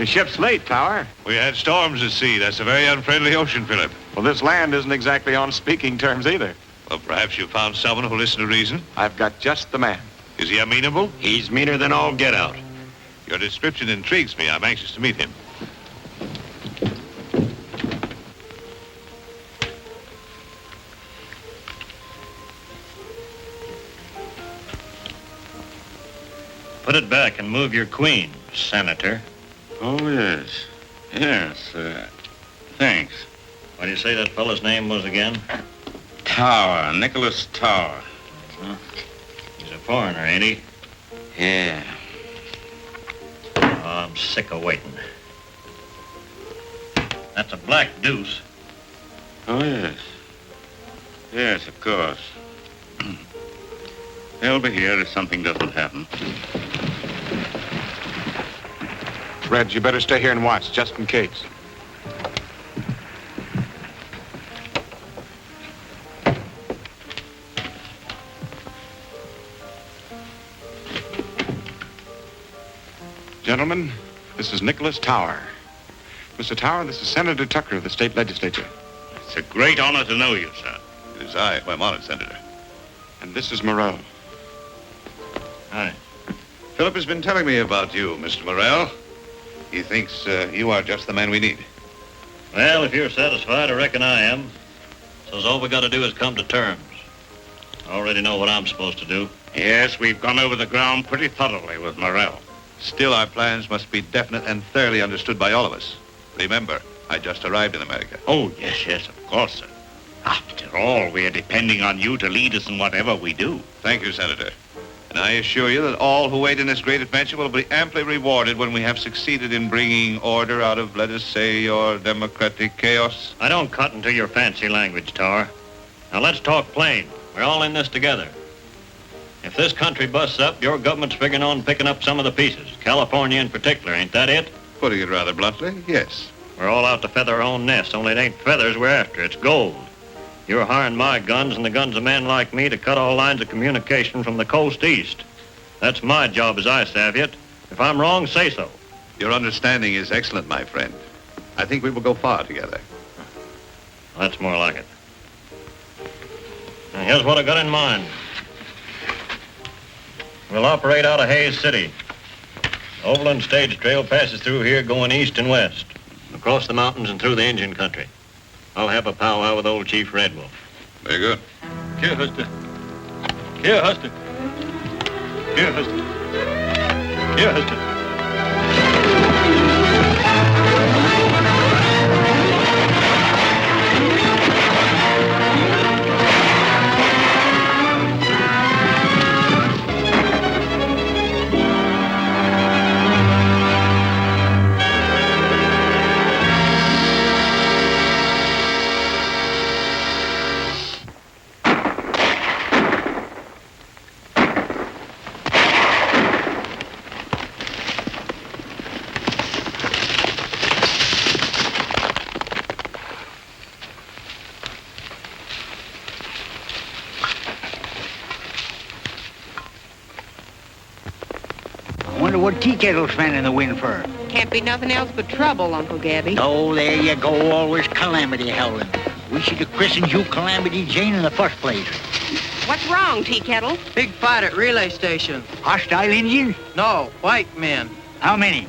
ship's late, Tower. We had storms at sea. That's a very unfriendly ocean, Philip. Well, this land isn't exactly on speaking terms either. Well, perhaps you found someone who'll listen to reason. I've got just the man. Is he amenable? He's meaner than all get out. Your description intrigues me. I'm anxious to meet him. Put it back and move your queen, Senator. Oh, yes. Yes, thanks. What do you say that fellow's name was again? Tower, Nicholas Tower. Huh? He's a foreigner, ain't he? Yeah. Oh, I'm sick of waiting. That's a black deuce. Oh, yes. Yes, of course. They'll be here if something doesn't happen. Red, you better stay here and watch, just in case. Gentlemen, this is Nicholas Tower. Mr. Tower, this is Senator Tucker of the state legislature. It's a great honor to know you, sir. It is I. I'm honored, Senator. And this is Morrell. Hi. Philip has been telling me about you, Mr. Morrell. He thinks you are just the man we need. Well, if you're satisfied, I reckon I am. So all we got to do is come to terms. I already know what I'm supposed to do. Yes, we've gone over the ground pretty thoroughly with Morrell. Still, our plans must be definite and thoroughly understood by all of us. Remember, I just arrived in America. Oh, yes, of course, sir. After all, we're depending on you to lead us in whatever we do. Thank you, Senator. And I assure you that all who wait in this great adventure will be amply rewarded when we have succeeded in bringing order out of, let us say, your democratic chaos. I don't cut into your fancy language, Tower. Now let's talk plain. We're all in this together. If this country busts up, your government's figuring on picking up some of the pieces. California in particular, ain't that it? Putting it rather bluntly, yes. We're all out to feather our own nest, only it ain't feathers we're after, it's gold. You're hiring my guns and the guns of men like me to cut all lines of communication from the coast east. That's my job as I savvy it. If I'm wrong, say so. Your understanding is excellent, my friend. I think we will go far together. That's more like it. Now, here's what I got in mind. We'll operate out of Hayes City. The Overland Stage Trail passes through here going east and west, across the mountains and through the Indian country. I'll have a powwow with old Chief Red Wolf. Very good. Here, Huster. Here, Huster. Here, Huster. Here, Huster. What tea kettle's fanning the wind for? Can't be nothing else but trouble, Uncle Gabby. Oh, there you go, always calamity howling. We should have christened you Calamity Jane in the first place. What's wrong, Tea Kettle? Big fight at relay station. Hostile Indians? No, white men. How many?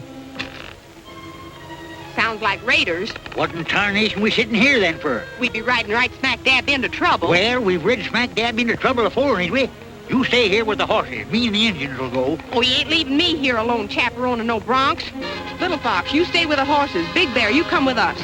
Sounds like raiders. What in tarnation we sitting here then for? We'd be riding right smack dab into trouble. Well, we've rid smack dab into trouble before, ain't we? You stay here with the horses. Me and the Indians will go. Oh, you ain't leaving me here alone, chaperoning no broncs. Little Fox, you stay with the horses. Big Bear, you come with us.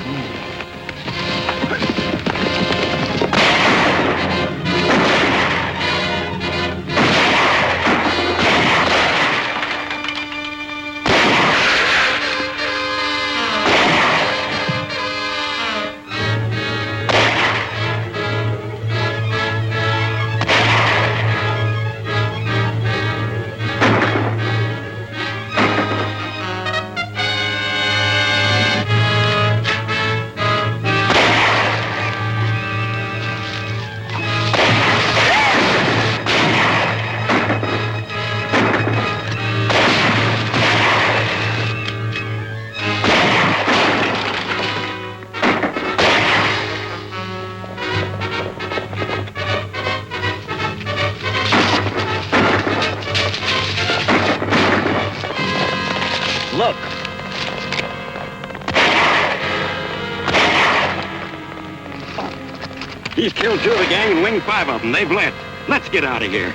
He's killed 2 of the gang and winged 5 of them. They've led. Let's get out of here.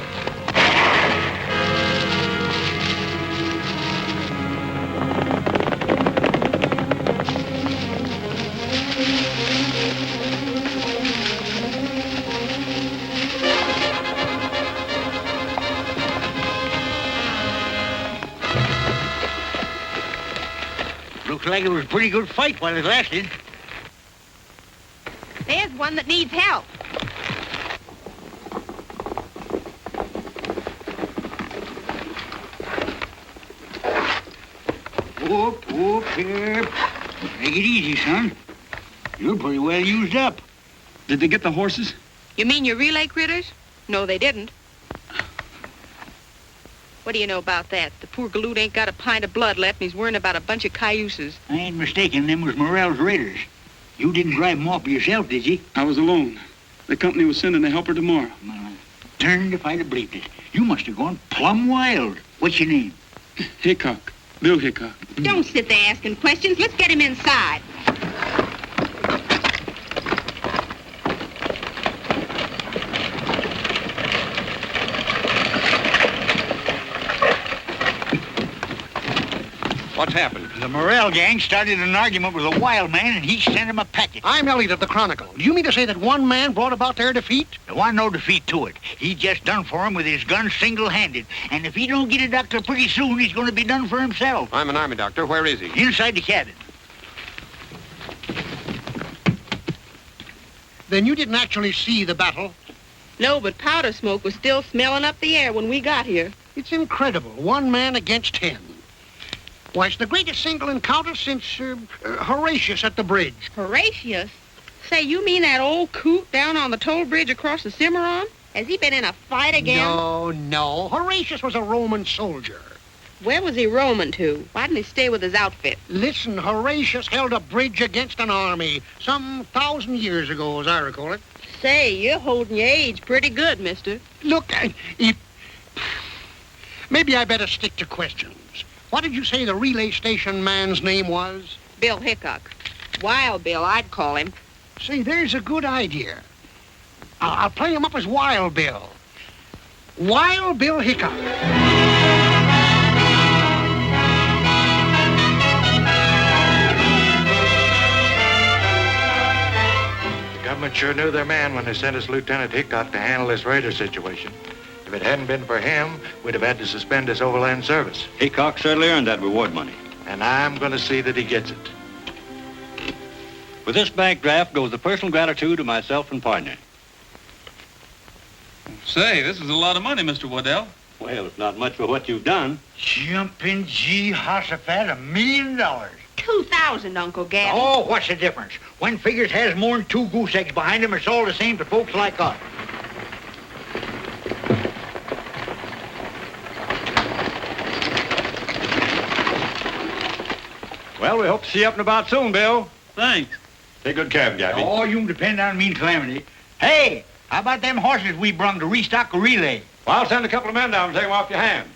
Looks like it was a pretty good fight while it lasted. There's one that needs help. Whoop, here. Take it easy, son. You're pretty well used up. Did they get the horses? You mean your relay critters? No, they didn't. What do you know about that? The poor galoot ain't got a pint of blood left, and he's worrying about a bunch of cayuses. I ain't mistaken, them was Morrell's raiders. You didn't drive them off yourself, did you? I was alone. The company was sending a helper tomorrow. Well, turned if I'd have believed it. You must have gone plumb wild. What's your name? Hickok. Bill Hickok. Don't sit there asking questions. Let's get him inside. What's happened? The Morrell gang started an argument with a wild man, and he sent him a packet. I'm Elliot of the Chronicle. Do you mean to say that one man brought about their defeat? There wasn't no defeat to it. He just done for him with his gun single-handed. And if he don't get a doctor pretty soon, he's going to be done for himself. I'm an army doctor. Where is he? Inside the cabin. Then you didn't actually see the battle? No, but powder smoke was still smelling up the air when we got here. It's incredible. 1 man against 10. Why, it's the greatest single encounter since Horatius at the bridge. Horatius? Say, you mean that old coot down on the toll bridge across the Cimarron? Has he been in a fight again? No. Horatius was a Roman soldier. Where was he roaming to? Why didn't he stay with his outfit? Listen, Horatius held a bridge against an army some 1,000 years ago, as I recall it. Say, you're holding your age pretty good, mister. Look, maybe I better stick to questions. What did you say the relay station man's name was? Bill Hickok. Wild Bill, I'd call him. Say, there's a good idea. I'll play him up as Wild Bill. Wild Bill Hickok. The government sure knew their man when they sent us Lieutenant Hickok to handle this raider situation. If it hadn't been for him, we'd have had to suspend his overland service. Hickok certainly earned that reward money. And I'm going to see that he gets it. With this bank draft goes the personal gratitude of myself and partner. Say, this is a lot of money, Mr. Waddell. Well, it's not much for what you've done. Jumpin' Jehoshaphat, $1 million. 2,000, Uncle Gabby. Oh, what's the difference? When figures has more than 2 goose eggs behind them, it's all the same to folks like us. Well, we hope to see you up and about soon, Bill. Thanks. Take good care of Gabby. Oh, you can depend on me and Calamity. Hey, how about them horses we brung to restock a relay? Well, I'll send a couple of men down and take them off your hands.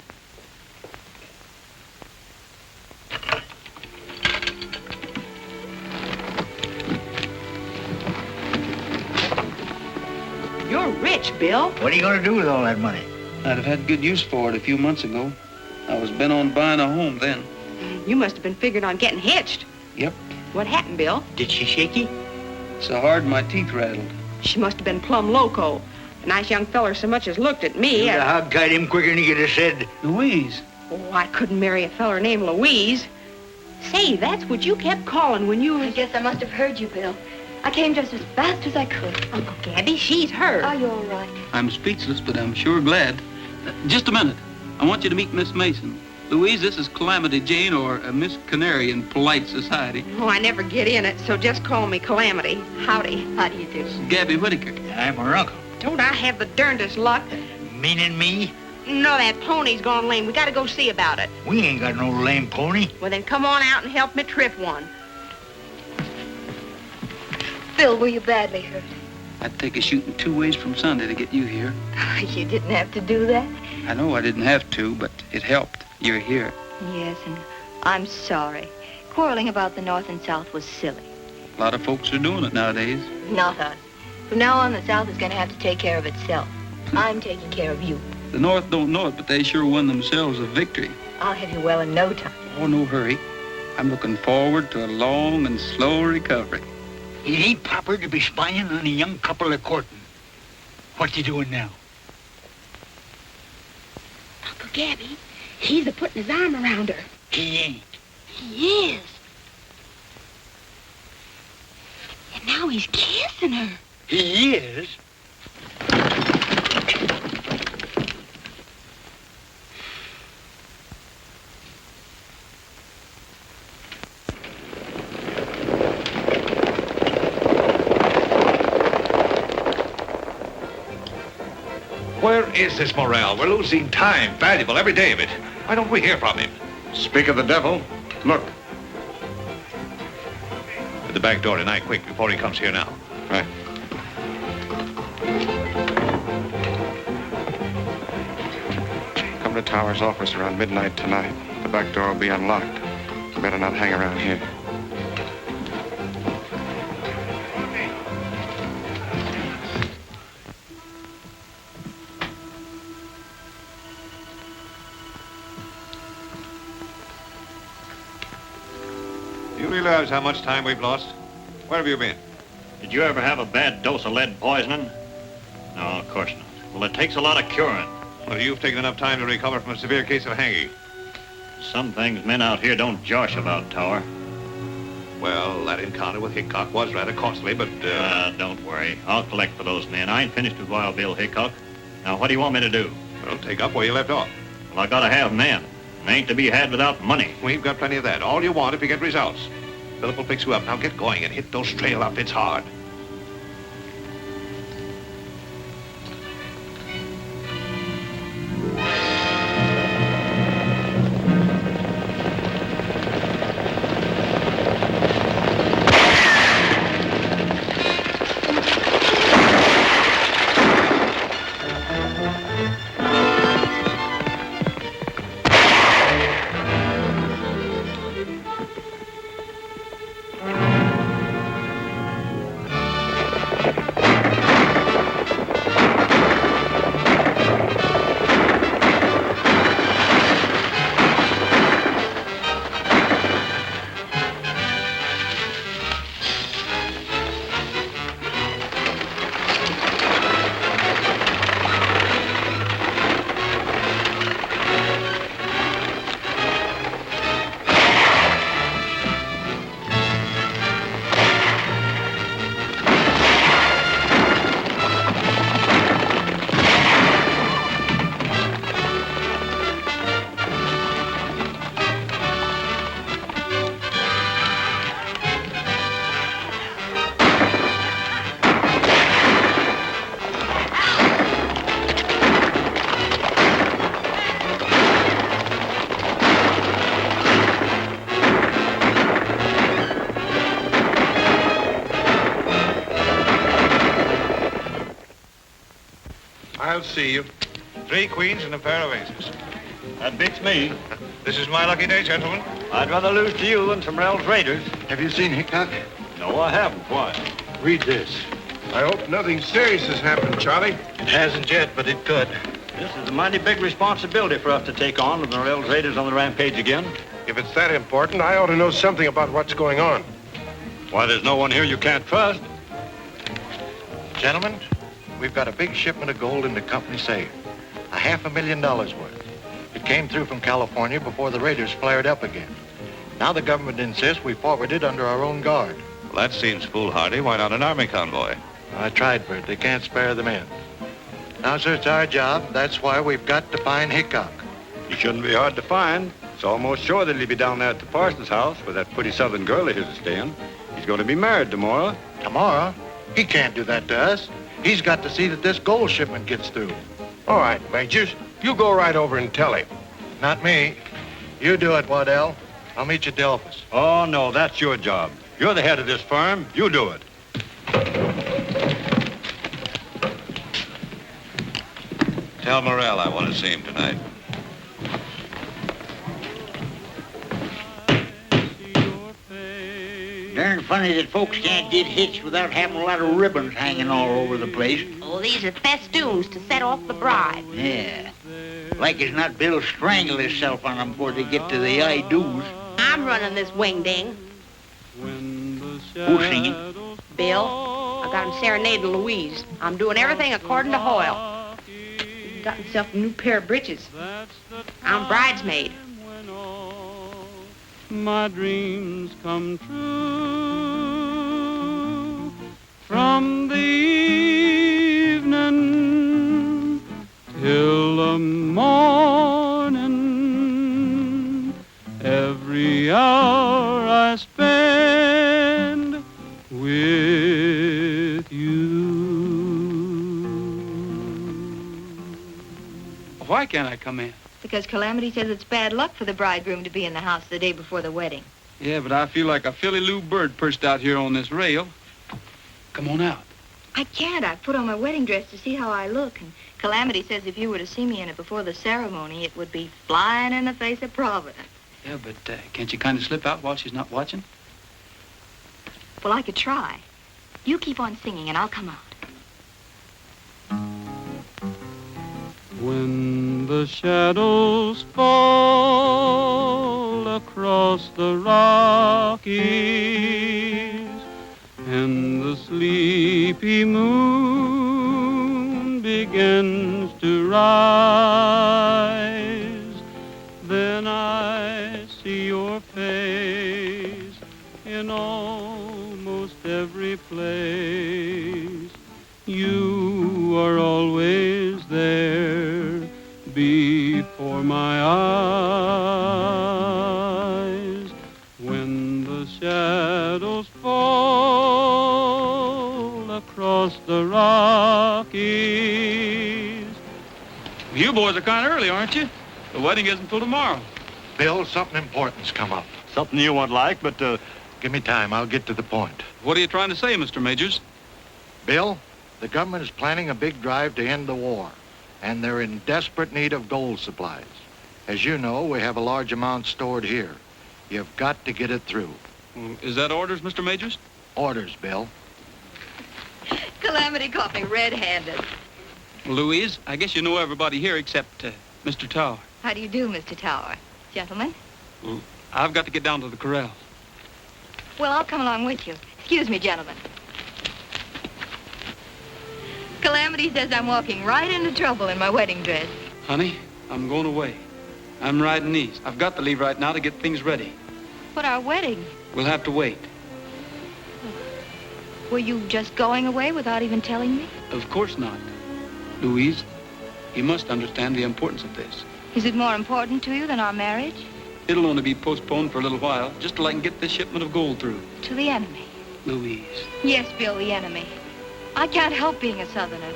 You're rich, Bill. What are you going to do with all that money? I'd have had good use for it a few months ago. I was bent on buying a home then. You must have been figuring on getting hitched. Yep. What happened, Bill? Did she shake you? So hard my teeth rattled. She must have been plumb loco. A nice young feller so much as looked at me. You'd have hog-tied him quicker than he could have said. Louise. Oh, I couldn't marry a feller named Louise. Say, that's what you kept calling when you... I guess I must have heard you, Bill. I came just as fast as I could. Uncle Gabby, she's hurt. Are you all right? I'm speechless, but I'm sure glad. Just a minute. I want you to meet Miss Mason. Louise, this is Calamity Jane, or Miss Canary in polite society. Oh, I never get in it, so just call me Calamity. Howdy. How do you do? Gabby Whitaker. I'm her uncle. Don't I have the darndest luck? Meaning me? No, that pony's gone lame. We gotta go see about it. We ain't got no lame pony. Well, then come on out and help me trip one. Bill, were you badly hurt? I'd take a shooting 2 ways from Sunday to get you here. You didn't have to do that. I know I didn't have to, but it helped. You're here. Yes, and I'm sorry. Quarreling about the North and South was silly. A lot of folks are doing it nowadays. Not us. From now on, the South is going to have to take care of itself. I'm taking care of you. The North don't know it, but they sure won themselves a victory. I'll have you well in no time. Oh, no hurry. I'm looking forward to a long and slow recovery. It ain't proper to be spying on a young couple of courting. What you doing now? Uncle Gabby, he's a-putting his arm around her. He ain't. He is. And now he's kissing her. He is? Where is this Morrell? We're losing time, valuable every day of it. Why don't we hear from him? Speak of the devil. Look. At the back door tonight, quick, before he comes here now. Right. Come to Tower's office around midnight tonight. The back door will be unlocked. You better not hang around here. You realize how much time we've lost? Where have you been? Did you ever have a bad dose of lead poisoning? No, of course not. Well, it takes a lot of curing. Well, you've taken enough time to recover from a severe case of hanging. Some things men out here don't josh about, Tower. Well, that encounter with Hickok was rather costly, but... Don't worry. I'll collect for those men. I ain't finished with Wild Bill Hickok. Now, what do you want me to do? Well, take up where you left off. Well, I gotta have men. They ain't to be had without money. We've got plenty of that. All you want if you get results. Philip will fix you up. Now get going and hit those trail outfits hard. I'll see you. 3 queens and a pair of aces. That beats me. This is my lucky day, gentlemen. I'd rather lose to you than to Morrell's Raiders. Have you seen Hickok? No, I haven't. Why? Read this. I hope nothing serious has happened, Charlie. It hasn't yet, but it could. This is a mighty big responsibility for us to take on with Morrell's Raiders on the rampage again. If it's that important, I ought to know something about what's going on. Why, there's no one here you can't trust. Gentlemen, we've got a big shipment of gold in the company safe. $500,000 worth. It came through from California before the raiders flared up again. Now the government insists we forward it under our own guard. Well, that seems foolhardy. Why not an army convoy? I tried for it. They can't spare the men. Now, sir, it's our job. That's why we've got to find Hickok. He shouldn't be hard to find. It's almost sure that he'll be down there at the parson's house with that pretty southern girl of his is staying. He's going to be married tomorrow. Tomorrow? He can't do that to us. He's got to see that this gold shipment gets through. All right, Majors. You go right over and tell him. Not me. You do it, Waddell. I'll meet you at the office. Oh, no, that's your job. You're the head of this firm. You do it. Tell Morrell I want to see him tonight. Darn funny that folks can't get hitched without having a lot of ribbons hanging all over the place. Oh, these are festoons to set off the bride. Yeah. Like as not, Bill strangled himself on them before they get to the I-do's. I'm running this wing-ding. Who's singing? Bill. I got him serenading Louise. I'm doing everything according to Hoyle. He got himself a new pair of breeches. I'm bridesmaid. My dreams come true from the evening till the morning. Every hour I spend with you. Why can't I come in? Because Calamity says it's bad luck for the bridegroom to be in the house the day before the wedding. Yeah, but I feel like a Philly Lou bird perched out here on this rail. Come on out. I can't. I put on my wedding dress to see how I look. And Calamity says if you were to see me in it before the ceremony, it would be flying in the face of Providence. Yeah, but can't you kind of slip out while she's not watching? Well, I could try. You keep on singing and I'll come out. When the shadows fall across the Rockies and the sleepy moon begins to rise, then I see your face in almost every place. You are always there before my eyes. When the shadows fall across the Rockies. You boys are kind of early, aren't you? The wedding isn't till tomorrow. Bill, something important's come up. Something you won't like, but Give me time. I'll get to the point. What are you trying to say, Mr. Majors? Bill, the government is planning a big drive to end the war, and they're in desperate need of gold supplies. As you know, we have a large amount stored here. You've got to get it through. Is that orders, Mr. Majors? Orders, Bill. Calamity caught me red-handed. Louise, I guess you know everybody here except Mr. Tower. How do you do, Mr. Tower? Gentlemen? Well, I've got to get down to the corral. Well, I'll come along with you. Excuse me, gentlemen. Calamity says I'm walking right into trouble in my wedding dress. Honey, I'm going away. I'm riding east. I've got to leave right now to get things ready. But our wedding? We'll have to wait. Were you just going away without even telling me? Of course not. Louise, you must understand the importance of this. Is it more important to you than our marriage? It'll only be postponed for a little while, just till I can get this shipment of gold through. To the enemy? Louise. Yes, Bill, the enemy. I can't help being a Southerner.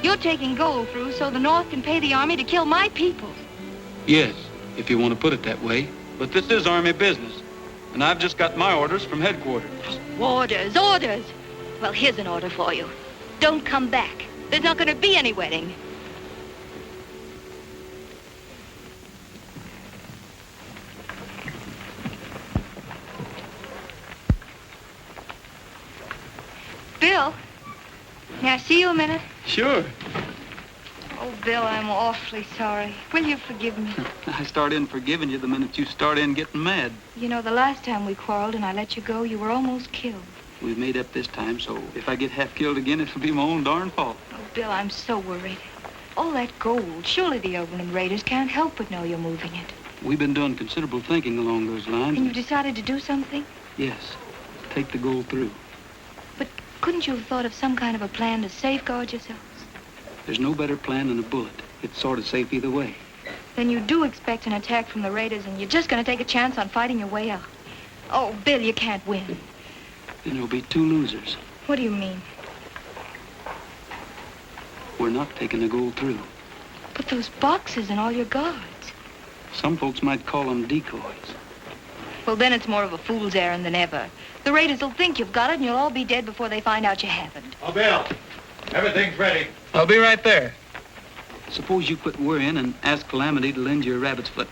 You're taking gold through so the North can pay the Army to kill my people. Yes, if you want to put it that way. But this is Army business, and I've just got my orders from headquarters. Orders, orders. Well, here's an order for you. Don't come back. There's not going to be any wedding. Bill, may I see you a minute? Sure. Oh, Bill, I'm awfully sorry. Will you forgive me? I start in forgiving you the minute you start in getting mad. You know, the last time we quarreled and I let you go, you were almost killed. We've made up this time, so if I get half killed again, it'll be my own darn fault. Oh, Bill, I'm so worried. All that gold, surely the Overland Raiders can't help but know you're moving it. We've been doing considerable thinking along those lines. And you decided to do something? Yes. Take the gold through. But couldn't you have thought of some kind of a plan to safeguard yourselves? There's no better plan than a bullet. It's sort of safe either way. Then you do expect an attack from the Raiders, and you're just going to take a chance on fighting your way out. Oh, Bill, you can't win. Then there'll be two losers. What do you mean? We're not taking the gold through. But those boxes and all your guards. Some folks might call them decoys. Well, then it's more of a fool's errand than ever. The Raiders will think you've got it, and you'll all be dead before they find out you haven't. Oh, Bill, everything's ready. I'll be right there. Suppose you quit worrying and ask Calamity to lend you a rabbit's foot,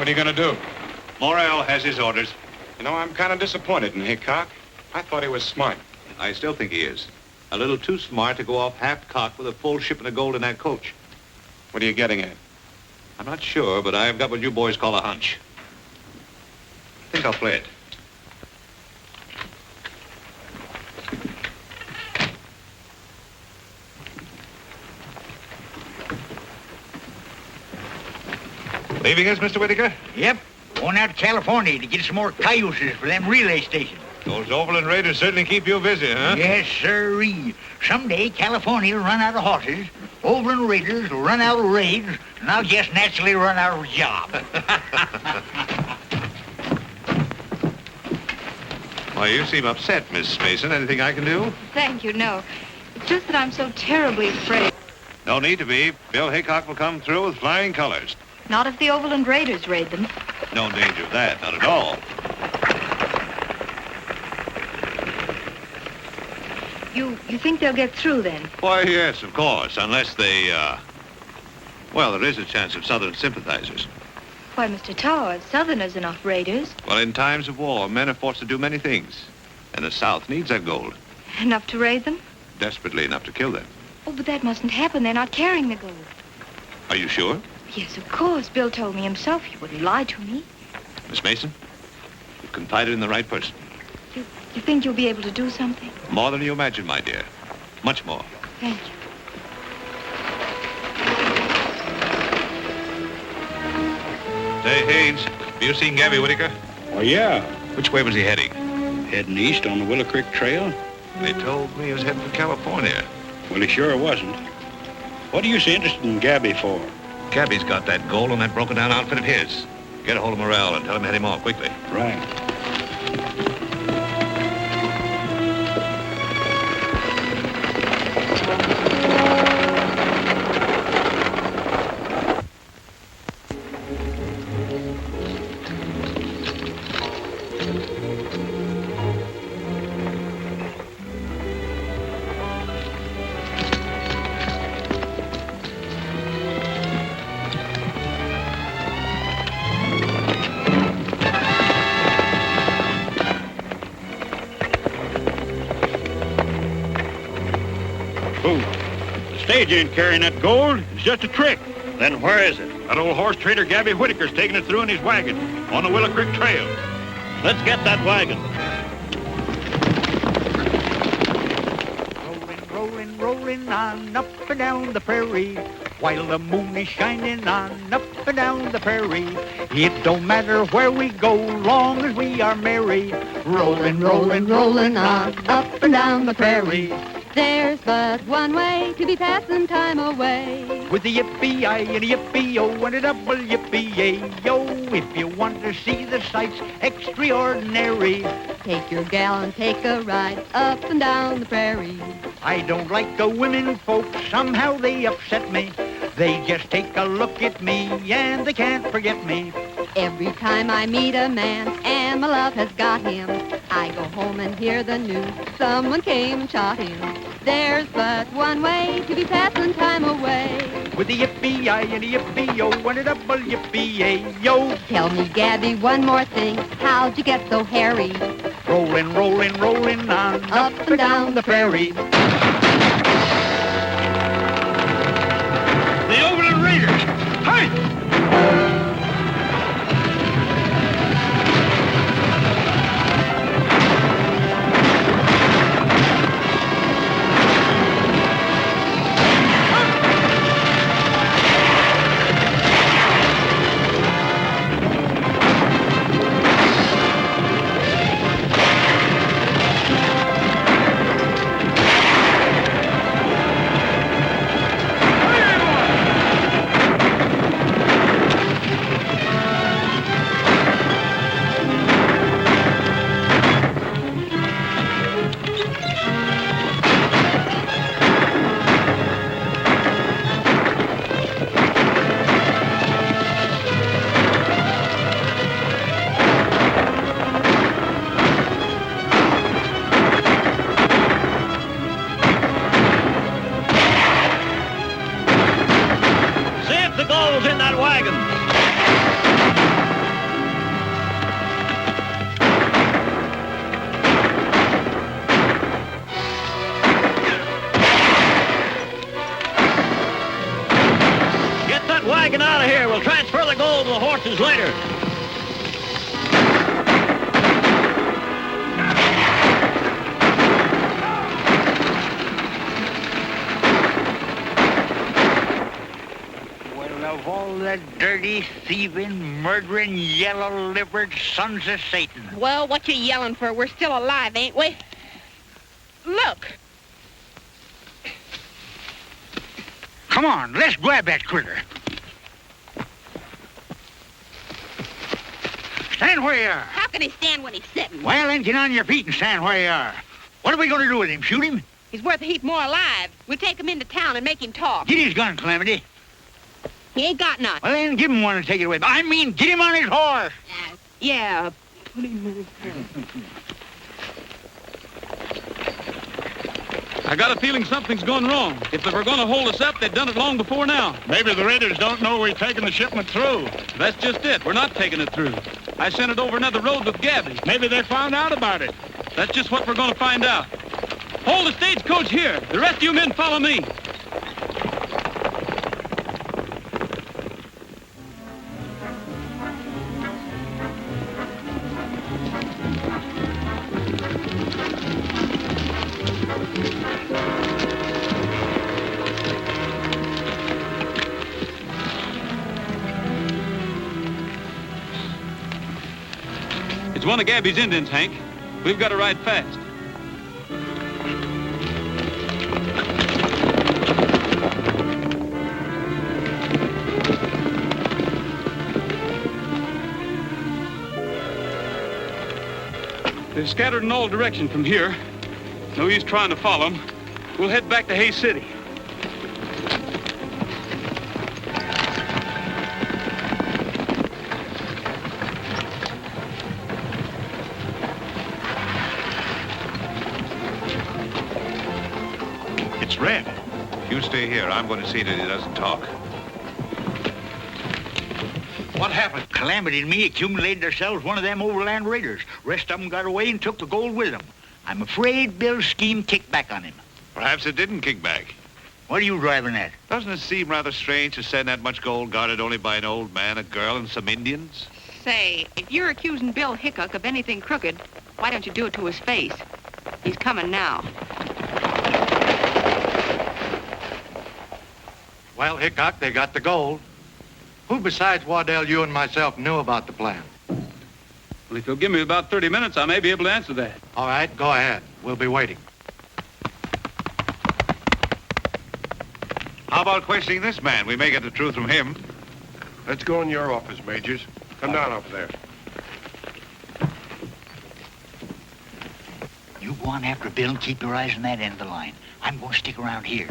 What are you going to do? Morrell has his orders. You know, I'm kind of disappointed in Hickok. I thought he was smart. I still think he is. A little too smart to go off half-cocked with a full shipment of gold in that coach. What are you getting at? I'm not sure, but I've got what you boys call a hunch. I think I'll play it. Leaving us, Mr. Whitaker? Yep. Going out to California to get some more cayuses for them relay stations. Those Overland Raiders certainly keep you busy, huh? Yes, sirree. Someday California will run out of horses, Overland Raiders will run out of raids, and I'll just naturally run out of a job. Why, you seem upset, Miss Mason. Anything I can do? Thank you, no. It's just that I'm so terribly afraid. No need to be. Bill Hickok will come through with flying colors. Not if the Overland Raiders raid them. No danger of that, not at all. You think they'll get through then? Why, yes, of course, unless they, well, there is a chance of Southern sympathizers. Why, Mr. Towers, Southerners are not raiders. Well, in times of war, men are forced to do many things. And the South needs that gold. Enough to raid them? Desperately enough to kill them. Oh, but that mustn't happen. They're not carrying the gold. Are you sure? Yes, of course. Bill told me himself. He wouldn't lie to me. Miss Mason, you've confided in the right person. You think you'll be able to do something? More than you imagine, my dear. Much more. Thank you. Say, Hayes, have you seen Gabby Whitaker? Oh, yeah. Which way was he heading? Heading east on the Willow Creek Trail. They told me he was heading for California. Well, he sure wasn't. What are you so interested in Gabby for? Gabby's got that gold on that broken-down outfit of his. Get a hold of Morrell and tell him to head him off quickly. Right. Stage ain't carrying that gold. It's just a trick. Then where is it? That old horse trader Gabby Whitaker's taking it through in his wagon on the Willow Creek Trail. Let's get that wagon. Rolling, rolling on up and down the prairie, while the moon is shining on up and down the prairie. It don't matter where we go, long as we are merry. Rolling, rolling, rolling on up and down the prairie. There's but one way to be passing time away. With a yippee-I and a yippee-o and a double yippee-yay-yo. If you want to see the sights extraordinary, take your gal and take a ride up and down the prairie. I don't like the women folks, somehow they upset me. They just take a look at me and they can't forget me. Every time I meet a man and my love has got him, I go home and hear the news, someone came and shot him. There's but one way to be passing time away. With a yippee-I and a yippee-o and a double yippee-yay-yo. Tell me, Gabby, one more thing, how'd you get so hairy? Rolling, rolling, rolling on up and down the prairie. The Overland Raiders! Hey! chances later. Well, of all the dirty, thieving, murdering, yellow-livered sons of Satan. Well, what you yelling for? We're still alive, ain't we? Look. Come on, let's grab that critter. Stand where you are. How can he stand when he's sitting? Well, then get on your feet and stand where you are. What are we going to do with him? Shoot him? He's worth a heap more alive. We'll take him into town and make him talk. Get his gun, Calamity. He ain't got none. Well, then give him one and take it away. I mean, get him on his horse. Yeah, put him in his horse. I got a feeling something's going wrong. If they were going to hold us up, they'd done it long before now. Maybe the raiders don't know we're taking the shipment through. That's just it. We're not taking it through. I sent it over another road with Gabby. Maybe they found out about it. That's just what we're going to find out. Hold the stagecoach here. The rest of you men follow me. It's one of Gabby's Indians, Hank. We've got to ride fast. They're scattered in all directions from here. No use trying to follow them. We'll head back to Hayes City. It's Red. You stay here. I'm going to see that he doesn't talk. What happened? Calamity and me accumulated ourselves one of them overland raiders. Rest of them got away and took the gold with them. I'm afraid Bill's scheme kicked back on him. Perhaps it didn't kick back. What are you driving at? Doesn't it seem rather strange to send that much gold guarded only by an old man, a girl, and some Indians? Say, if you're accusing Bill Hickok of anything crooked, why don't you do it to his face? He's coming now. Well, Hickok, they got the gold. Who besides Waddell, you and myself knew about the plan? Well, if you'll give me about 30 minutes, I may be able to answer that. All right, go ahead. We'll be waiting. How about questioning this man? We may get the truth from him. Let's go in your office, Majors. Come down up there. You go on after Bill and keep your eyes on that end of the line. I'm going to stick around here.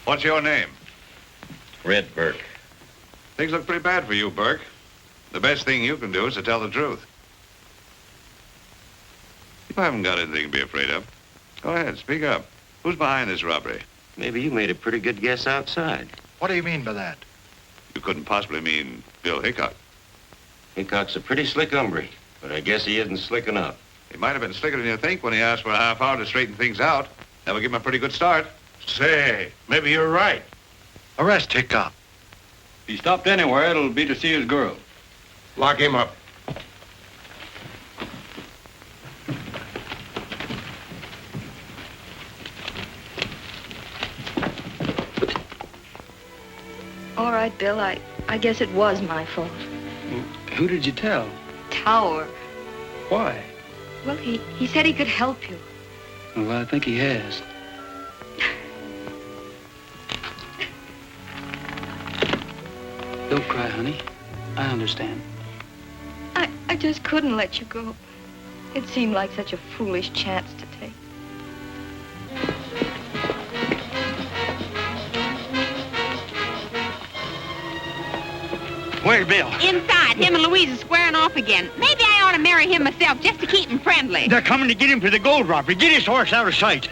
What's your name? Red Burke. Things look pretty bad for you, Burke. The best thing you can do is to tell the truth. You haven't got anything to be afraid of. Go ahead, speak up. Who's behind this robbery? Maybe you made a pretty good guess outside. What do you mean by that? You couldn't possibly mean Bill Hickok. Hickok's a pretty slick hombre, but I guess he isn't slick enough. He might have been slicker than you think when he asked for a half hour to straighten things out. That would give him a pretty good start. Say, maybe you're right. Arrest Hickok. If he stopped anywhere, it'll be to see his girl. Lock him up. All right, Bill, I guess it was my fault. Who did you tell? Tower. Why? Well, he said he could help you. Well, I think he has. Don't cry, honey. I understand. I just couldn't let you go. It seemed like such a foolish chance to take. Where's Bill? Inside. Him and Louise are squaring off again. Maybe I ought to marry him myself just to keep him friendly. They're coming to get him for the gold robbery. Get his horse out of sight.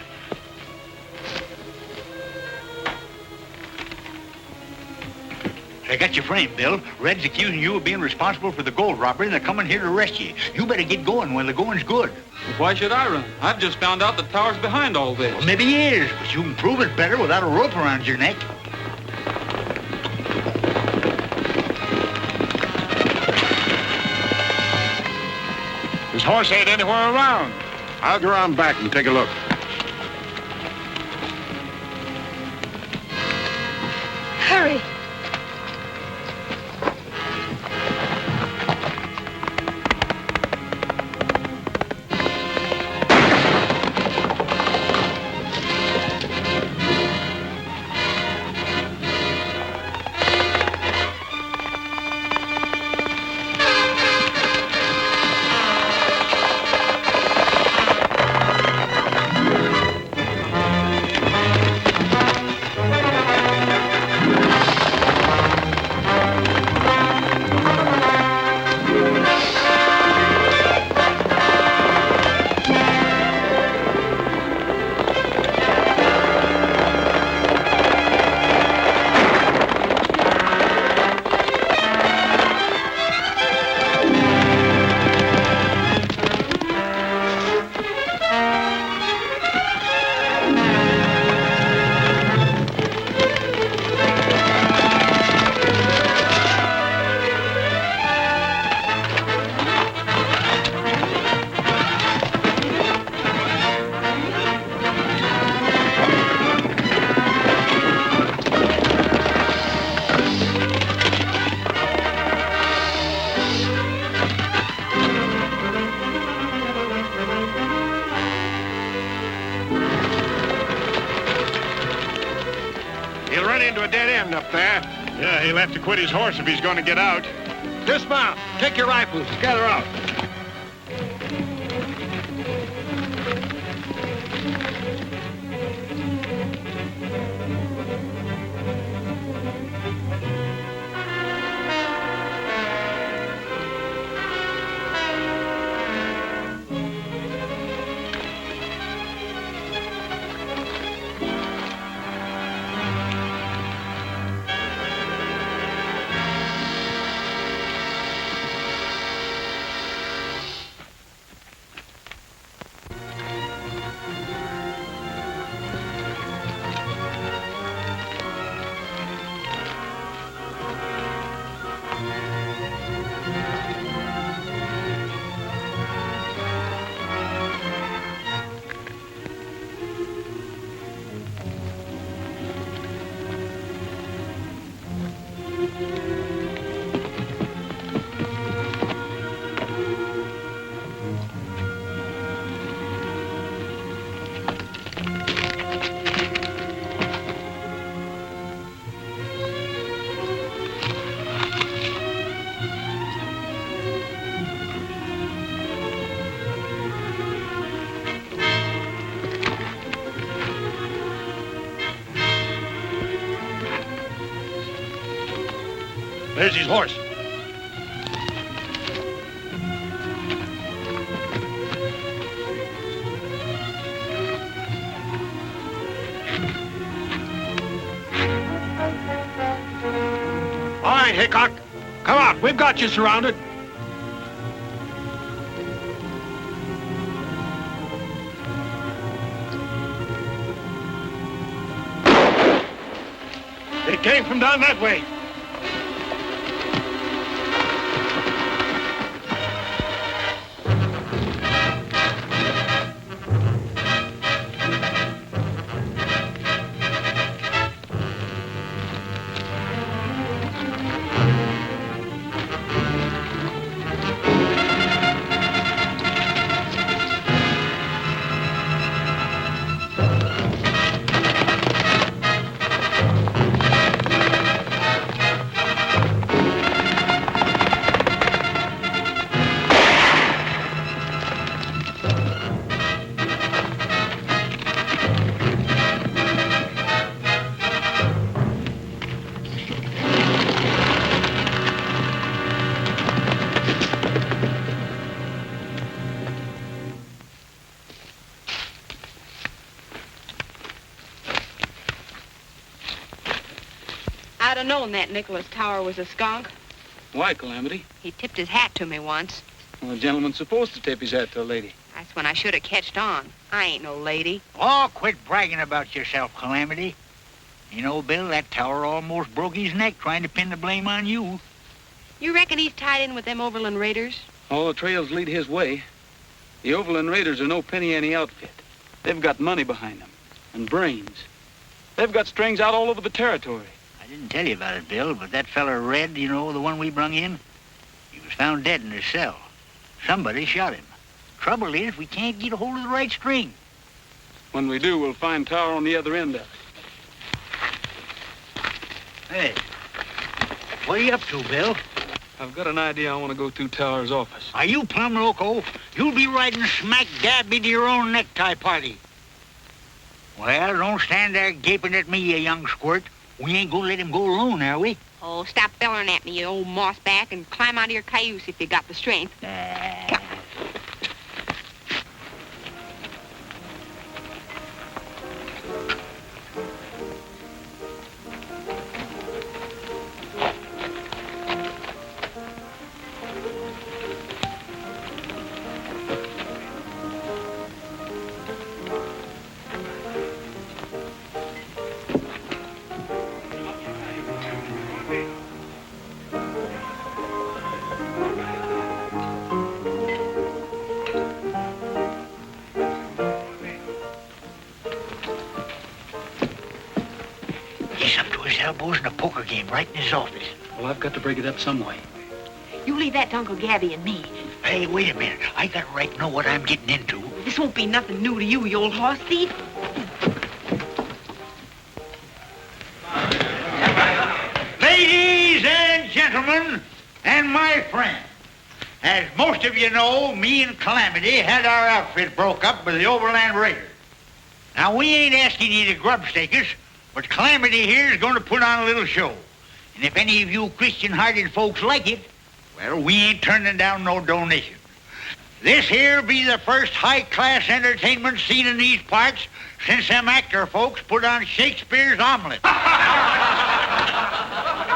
They got you framed, Bill. Red's accusing you of being responsible for the gold robbery, and they're coming here to arrest you. You better get going while the going's good. Well, why should I run? I've just found out that Tower's behind all this. Well, maybe he is, but you can prove it better without a rope around your neck. horse ain't anywhere around. I'll go around back and take a look. Hurry. He'll run into a dead end up there. Yeah, he'll have to quit his horse if he's going to get out. Dismount. Take your rifles. Gather out. There's his horse. All right, Hickok. Come out. We've got you surrounded. They came from down that way. I'd have known that Nicholas Tower was a skunk. Why, Calamity? He tipped his hat to me once. Well, a gentleman's supposed to tip his hat to a lady. That's when I should have catched on. I ain't no lady. Oh, quit bragging about yourself, Calamity. You know, Bill, that tower almost broke his neck trying to pin the blame on you. You reckon he's tied in with them Overland Raiders? All the trails lead his way. The Overland Raiders are no penny-ante outfit. They've got money behind them, and brains. They've got strings out all over the territory. I didn't tell you about it, Bill, but that feller Red, you know, the one we brung in, he was found dead in his cell. Somebody shot him. Trouble is, we can't get a hold of the right string. When we do, we'll find Tower on the other end of it. Hey, what are you up to, Bill? I've got an idea. I want to go to Tower's office. Are you plumb loco? You'll be riding smack dab into your own necktie party. Well, don't stand there gaping at me, you young squirt. We ain't gonna let him go alone, are we? Oh, stop bellering at me, you old mossback, and climb out of your cayuse if you got the strength. Come. Elbows in a poker game right in his office. Well, I've got to break it up some way. You leave that to Uncle Gabby and me. Hey, wait a minute. I got a right to know what I'm getting into. This won't be nothing new to you, you old horse thief. Ladies and gentlemen, and my friends, as most of you know, me and Calamity had our outfit broke up by the Overland Raiders. Now, we ain't asking you to grubstake us, but Calamity here is going to put on a little show. And if any of you Christian-hearted folks like it, well, we ain't turning down no donations. This here be the first high-class entertainment seen in these parts since them actor folks put on Shakespeare's Omelette.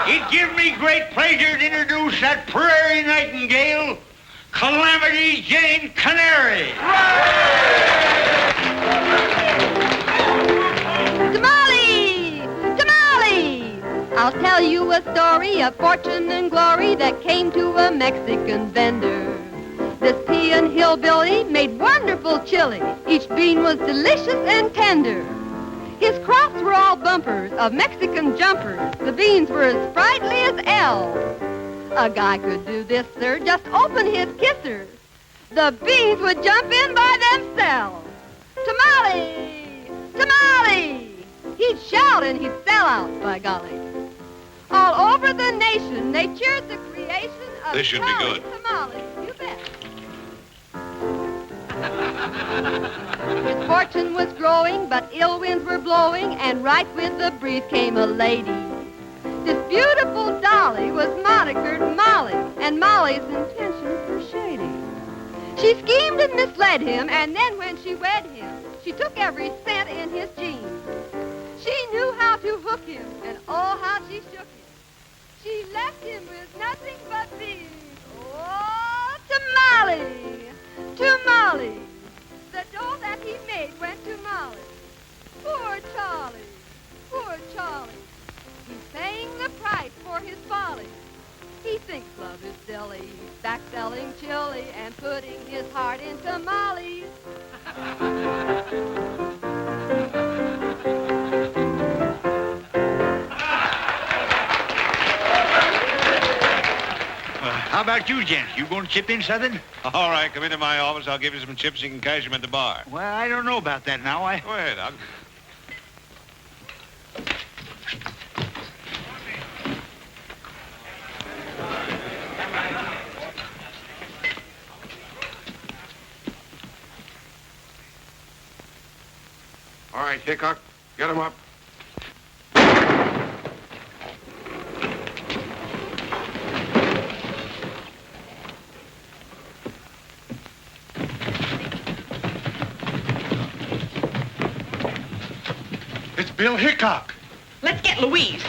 It gives me great pleasure to introduce that prairie nightingale, Calamity Jane Canary. I'll tell you a story of fortune and glory that came to a Mexican vendor. This peon hillbilly made wonderful chili. Each bean was delicious and tender. His crops were all bumpers of Mexican jumpers. The beans were as sprightly as elves. A guy could do this, sir, just open his kisser. The beans would jump in by themselves. Tamale! Tamale! He'd shout and he'd sell out, by golly. All over the nation, they cheered the creation of This should be good. tamales. You bet. His fortune was growing, but ill winds were blowing, and right with the breeze came a lady. This beautiful dolly was monikered Molly, and Molly's intentions were shady. She schemed and misled him, and then when she wed him, she took every cent in his jeans. She knew how to hook him, and oh, how she shook him. She left him with nothing but beans. Oh, tamale, tamale. The dough that he made went to Molly. Poor Charlie, poor Charlie. He's paying the price for his folly. He thinks love is silly. He's back selling chili and putting his heart in tamales. How about you, gents? You going to chip in something? All right, come into my office. I'll give you some chips. You can cash them at the bar. Well, I don't know about that now. Go ahead. All right, Hickok, get him up. It's Bill Hickok. Let's get Louise.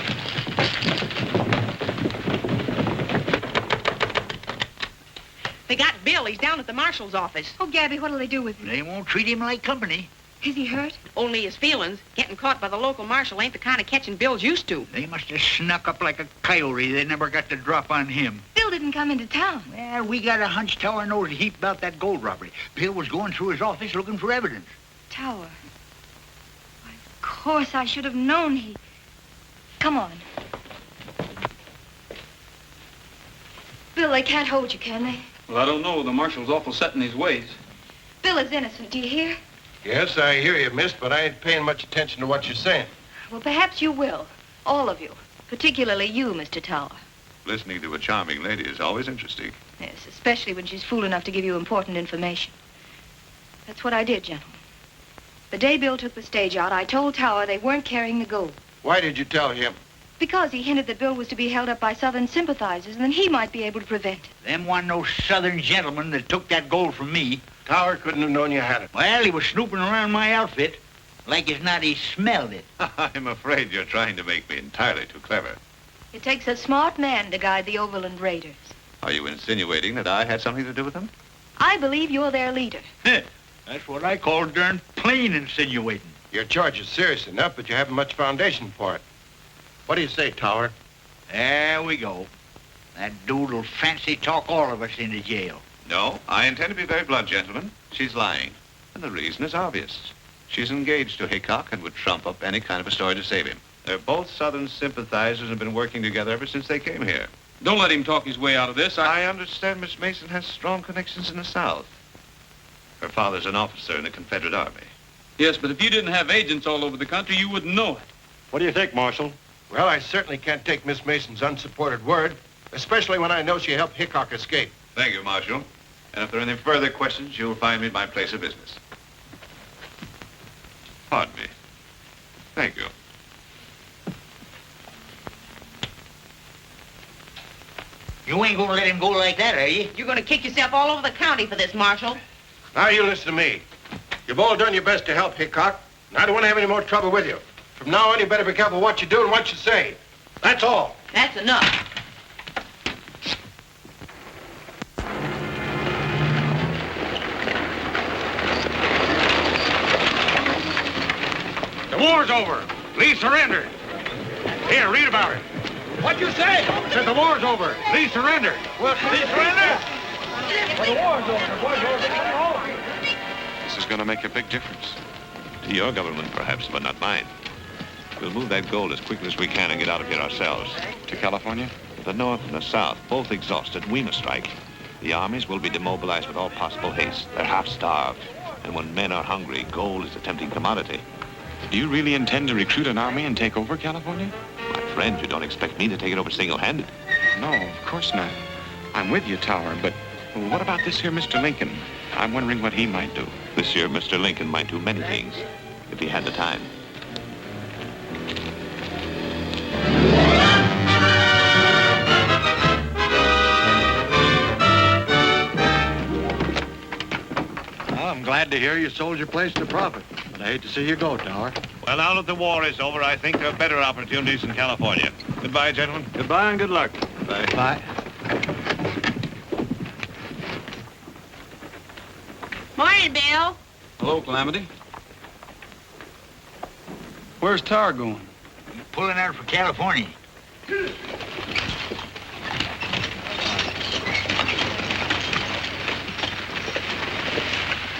They got Bill. He's down at the marshal's office. Oh, Gabby, what'll they do with him? They won't treat him like company. Is he hurt? Only his feelings. Getting caught by the local marshal ain't the kind of catching Bill's used to. They must have snuck up like a coyote. They never got the drop on him. Bill didn't come into town. Well, we got a hunch Tower knows a heap about that gold robbery. Bill was going through his office looking for evidence. Tower. Why, of course, I should have known he... Come on. Bill, they can't hold you, can they? Well, I don't know. The marshal's awful set in his ways. Bill is innocent, do you hear? Yes, I hear you, miss, but I ain't paying much attention to what you're saying. Well, perhaps you will. All of you. Particularly you, Mr. Tower. Listening to a charming lady is always interesting. Yes, especially when she's fool enough to give you important information. That's what I did, gentlemen. The day Bill took the stage out, I told Tower they weren't carrying the gold. Why did you tell him? Because he hinted that Bill was to be held up by Southern sympathizers, and then he might be able to prevent it. Them wasn't no Southern gentlemen that took that gold from me. Tower couldn't have known you had it. Well, he was snooping around my outfit. Like as not, he smelled it. I'm afraid you're trying to make me entirely too clever. It takes a smart man to guide the Overland Raiders. Are you insinuating that I had something to do with them? I believe you're their leader. That's what I call darn plain insinuating. Your charge is serious enough, but you haven't much foundation for it. What do you say, Tower? There we go. That dude'll fancy talk all of us into jail. No, I intend to be very blunt, gentlemen. She's lying. And the reason is obvious. She's engaged to Hickok and would trump up any kind of a story to save him. They're both Southern sympathizers and have been working together ever since they came here. Don't let him talk his way out of this. I understand Miss Mason has strong connections in the South. Her father's an officer in the Confederate Army. Yes, but if you didn't have agents all over the country, you wouldn't know it. What do you think, Marshal? Well, I certainly can't take Miss Mason's unsupported word, especially when I know she helped Hickok escape. Thank you, Marshal. And if there are any further questions, you'll find me at my place of business. Pardon me. Thank you. You ain't gonna let him go like that, are you? You're gonna kick yourself all over the county for this, Marshal. Now you listen to me. You've all done your best to help Hickok, and I don't want to have any more trouble with you. From now on, you better be careful what you do and what you say. That's all. That's enough. The war's over. Lee surrendered. Here, read about it. What'd you say? I said the war's over. Lee surrendered. Well, Lee surrendered? Well, the war's over. The war's over. This is going to make a big difference. To your government, perhaps, but not mine. We'll move that gold as quickly as we can and get out of here ourselves. To California? The North and the South, both exhausted. We must strike. The armies will be demobilized with all possible haste. They're half-starved. And when men are hungry, gold is a tempting commodity. Do you really intend to recruit an army and take over California? My friend, you don't expect me to take it over single-handed. No, of course not. I'm with you, Tower, but what about this here Mr. Lincoln? I'm wondering what he might do. This year, Mr. Lincoln might do many things, if he had the time. Well, I'm glad to hear you sold your place to profit. But I hate to see you go, Tower. Well, now that the war is over, I think there are better opportunities in California. Goodbye, gentlemen. Goodbye and good luck. Bye. Bye. Morning, Bill. Hello, Calamity. Where's Tower going? He's pulling out for California.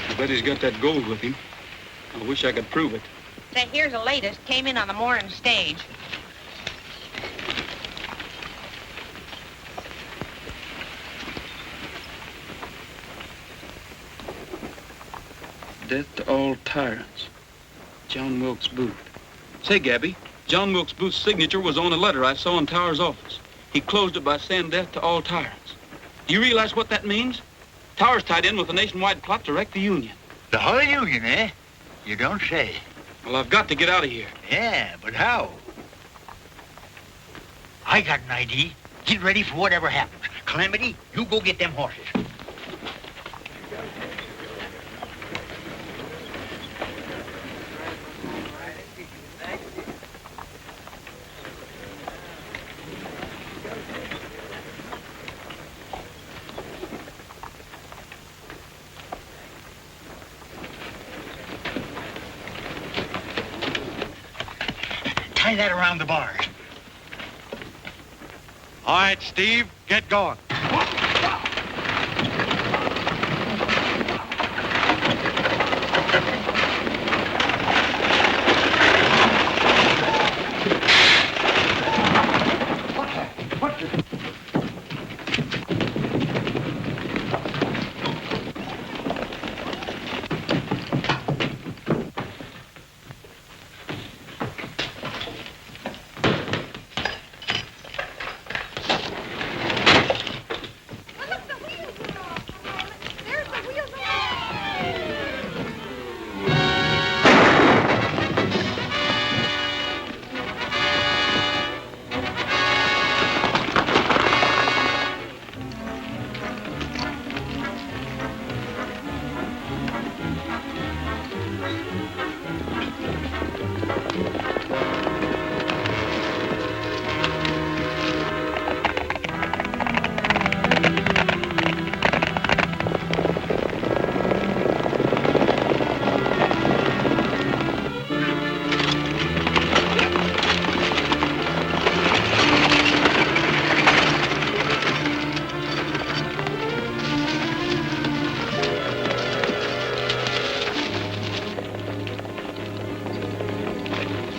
I bet he's got that gold with him. I wish I could prove it. Say, here's the latest. Came in on the morning stage. Death to all tyrants. John Wilkes Booth. Say, Gabby, John Wilkes Booth's signature was on a letter I saw in Tower's office. He closed it by saying death to all tyrants. Do you realize what that means? Tower's tied in with a nationwide plot to wreck the Union. The whole Union, eh? You don't say. Well, I've got to get out of here. Yeah, but how? I got an idea. Get ready for whatever happens. Calamity, you go get them horses. Tie that around the bars. All right, Steve, get going.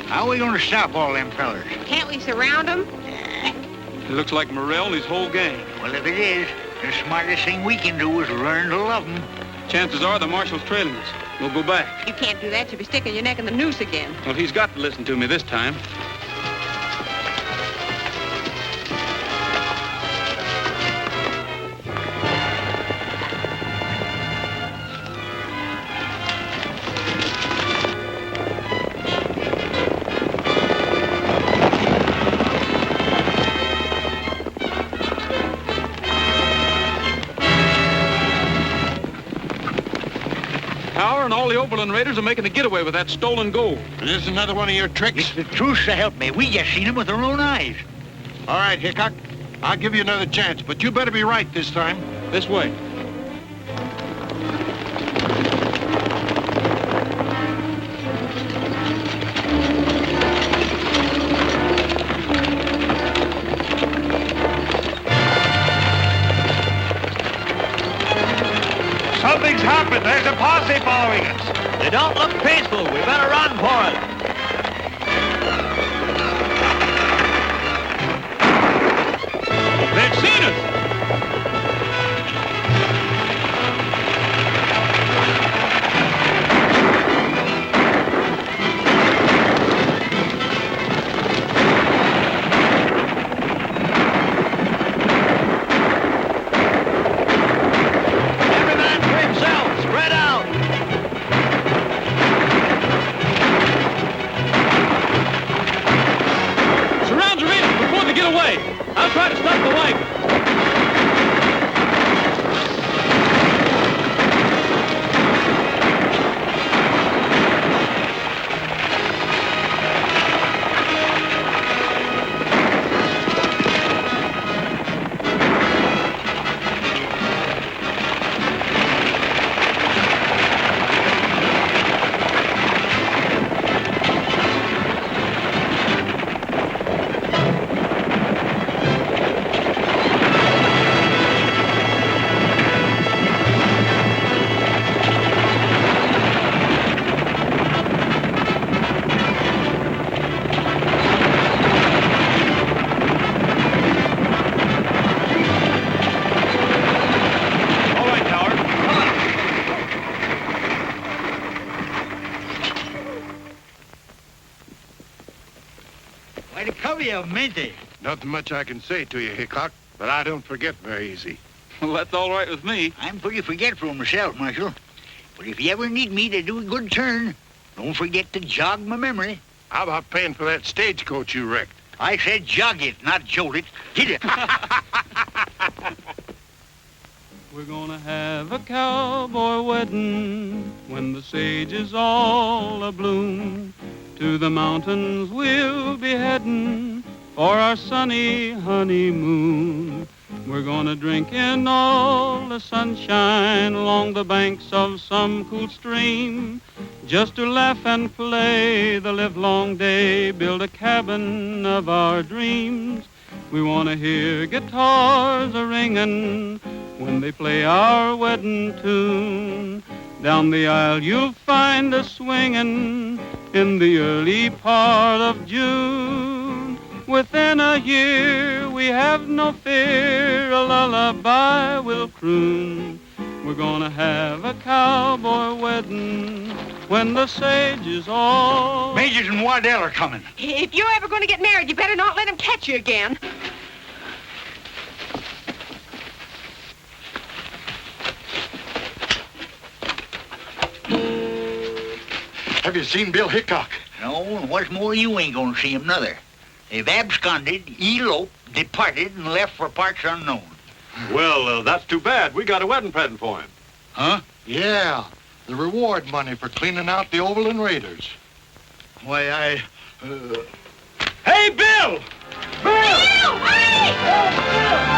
How are we going to stop all them fellers? Can't we surround them? It looks like Morrell and his whole gang. Well, if it is, the smartest thing we can do is learn to love them. Chances are the marshal's trailing us. We'll go back. You can't do that. You'll be sticking your neck in the noose again. Well, he's got to listen to me this time. And all the Oberlin Raiders are making a getaway with that stolen gold. It is another one of your tricks? It's the truth, so help me. We just seen them with our own eyes. All right, Hickok. I'll give you another chance, but you better be right this time. This way. Something's happened. There's a posse following us. They don't look peaceful. We better run for it. They've seen us. I'll try to stop the wagon. Minty. Nothing much I can say to you, Hickok, but I don't forget very easy. Well, that's all right with me. I'm pretty forgetful myself, Marshal. But if you ever need me to do a good turn, don't forget to jog my memory. How about paying for that stagecoach you wrecked? I said jog it, not jolt it. Get it. We're gonna have a cowboy wedding when the sage is all abloom. To the mountains we'll be heading for our sunny honeymoon. We're gonna drink in all the sunshine along the banks of some cool stream. just to laugh and play the livelong day, build a cabin of our dreams. We want to hear guitars a-ringing when they play our wedding tune. Down the aisle you'll find us swinging in the early part of June. Within a year we have no fear, a lullaby will croon. We're gonna have a cowboy wedding when the sage is all... Majors and Waddell are coming. If you're ever going to get married, you better not let him catch you again. Have you seen Bill Hickok? No, and what's more, you ain't gonna see him, nother. They've absconded, eloped, departed, and left for parts unknown. Well, that's too bad. We got a wedding present for him. Huh? Yeah, the reward money for cleaning out the Overland Raiders. Why, Hey, Bill! Bill! Hey!